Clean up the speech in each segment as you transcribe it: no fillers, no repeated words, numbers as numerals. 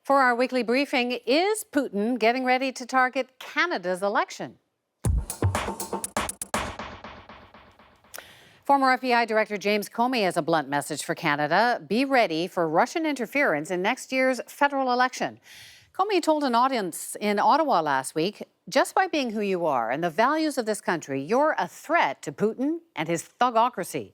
For our weekly briefing, is Putin getting ready to target Canada's election? Former FBI Director James Comey has a blunt message for Canada. Be ready for Russian interference in next year's federal election. Comey told an audience in Ottawa last week, just by being who you are and the values of this country, you're a threat to Putin and his thugocracy.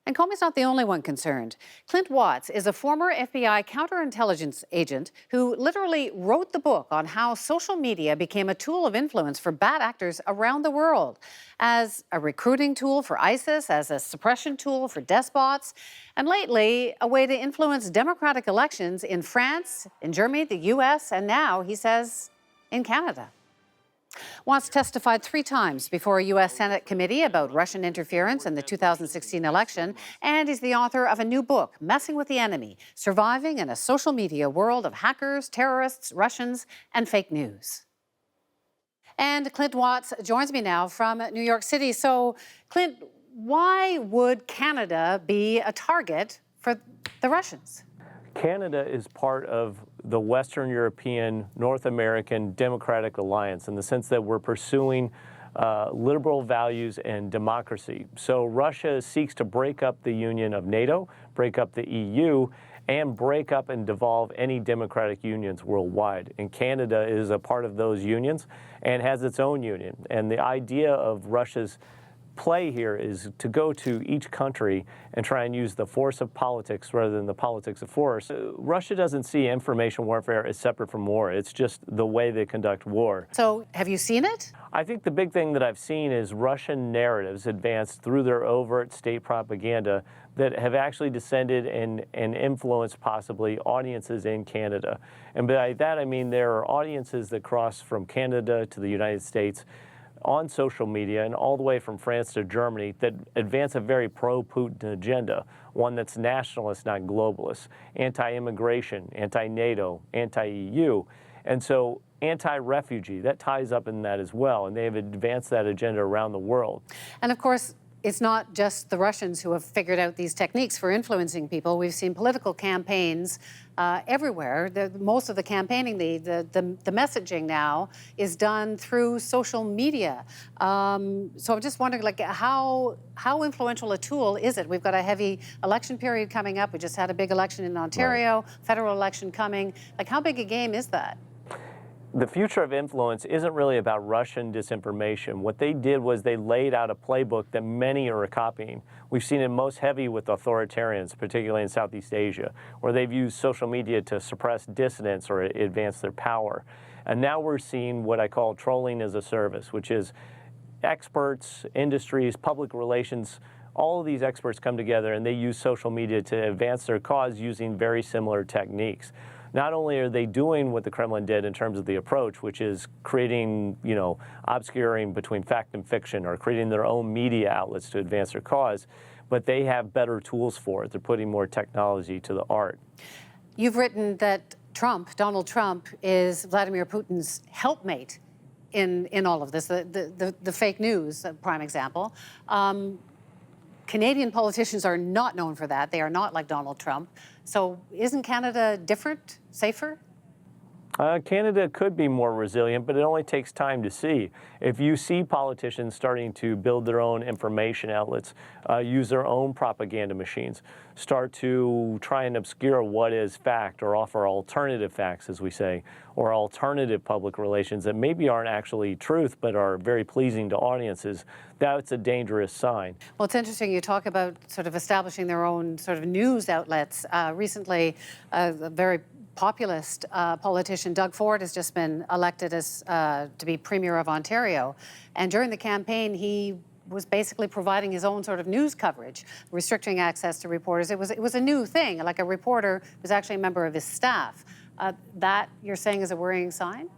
And Comey's not the only one concerned. Clint Watts is a former FBI counterintelligence agent who literally wrote the book on how social media became a tool of influence for bad actors around the world, as a recruiting tool for ISIS, as a suppression tool for despots, and lately, a way to influence democratic elections in France, in Germany, the US, and now, he says, in Canada. Watts testified 3 times before a U.S. Senate committee about Russian interference in the 2016 election, and he's the author of a new book, Messing with the Enemy, Surviving in a Social Media World of Hackers, Terrorists, Russians, and Fake News. And Clint Watts joins me now from New York City. So, Clint, why would Canada be a target for the Russians? Canada is part of the Western European, North American Democratic Alliance in the sense that we're pursuing liberal values and democracy. So Russia seeks to break up the union of NATO, break up the EU, and break up and devolve any democratic unions worldwide. And Canada is a part of those unions and has its own union. And the idea of Russia's play here is to go to each country and try and use the force of politics rather than the politics of force. Russia doesn't see information warfare as separate from war. It's just the way they conduct war. So have you seen it? I think the big thing that I've seen is Russian narratives advanced through their overt state propaganda that have actually descended and influenced possibly audiences in Canada. And by that I mean there are audiences that cross from Canada to the United States on social media and all the way from France to Germany that advance a very pro-Putin agenda, one that's nationalist, not globalist, anti-immigration, anti-NATO, anti-EU. And so anti-refugee, that ties up in that as well, and they have advanced that agenda around the world. And of course, it's not just the Russians who have figured out these techniques for influencing people. We've seen political campaigns everywhere. Most of the campaigning, the messaging now is done through social media. So I'm just wondering, like, how influential a tool is it? We've got a heavy election period coming up. We just had a big election in Ontario, federal election coming. Like, how big a game is that? The future of influence isn't really about Russian disinformation. What they did was they laid out a playbook that many are copying. We've seen it most heavy with authoritarians, particularly in Southeast Asia, where they've used social media to suppress dissidents or advance their power. And now we're seeing what I call trolling as a service, which is experts, industries, public relations, all of these experts come together and they use social media to advance their cause using very similar techniques. Not only are they doing what the Kremlin did in terms of the approach, which is creating, obscuring between fact and fiction or creating their own media outlets to advance their cause, but they have better tools for it. They're putting more technology to the art. You've written that Donald Trump, is Vladimir Putin's helpmate in all of this, the fake news, prime example. Canadian politicians are not known for that. They are not like Donald Trump. So isn't Canada different, safer? Canada could be more resilient, but it only takes time to see. If you see politicians starting to build their own information outlets, use their own propaganda machines, start to try and obscure what is fact or offer alternative facts, as we say, or alternative public relations that maybe aren't actually truth but are very pleasing to audiences, that's a dangerous sign. Well, it's interesting you talk about sort of establishing their own sort of news outlets. Recently, a very populist politician, Doug Ford, has just been elected as to be Premier of Ontario. And during the campaign, he was basically providing his own sort of news coverage, restricting access to reporters. It was a new thing, like a reporter was actually a member of his staff. That, you're saying, is a worrying sign?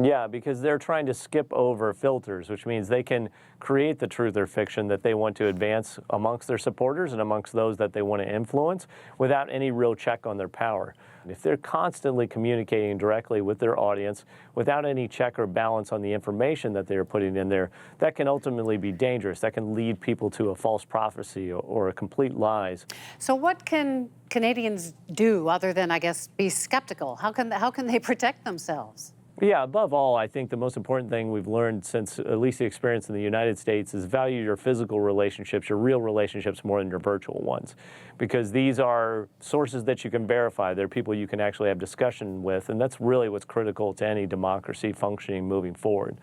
Yeah, because they're trying to skip over filters, which means they can create the truth or fiction that they want to advance amongst their supporters and amongst those that they want to influence without any real check on their power. If they're constantly communicating directly with their audience without any check or balance on the information that they're putting in there, that can ultimately be dangerous. That can lead people to a false prophecy or a complete lies. So what can Canadians do other than, I guess, be skeptical? How can they protect themselves? Yeah, above all, I think the most important thing we've learned since at least the experience in the United States is value your physical relationships, your real relationships, more than your virtual ones. Because these are sources that you can verify. They're people you can actually have discussion with, and that's really what's critical to any democracy functioning moving forward.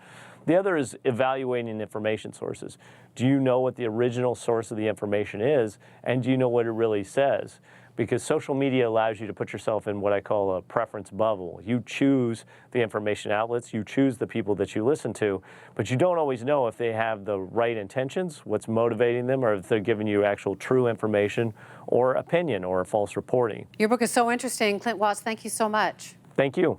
The other is evaluating information sources. Do you know what the original source of the information is, and do you know what it really says? Because social media allows you to put yourself in what I call a preference bubble. You choose the information outlets, you choose the people that you listen to, but you don't always know if they have the right intentions, what's motivating them, or if they're giving you actual true information or opinion or false reporting. Your book is so interesting. Clint Watts, thank you so much. Thank you.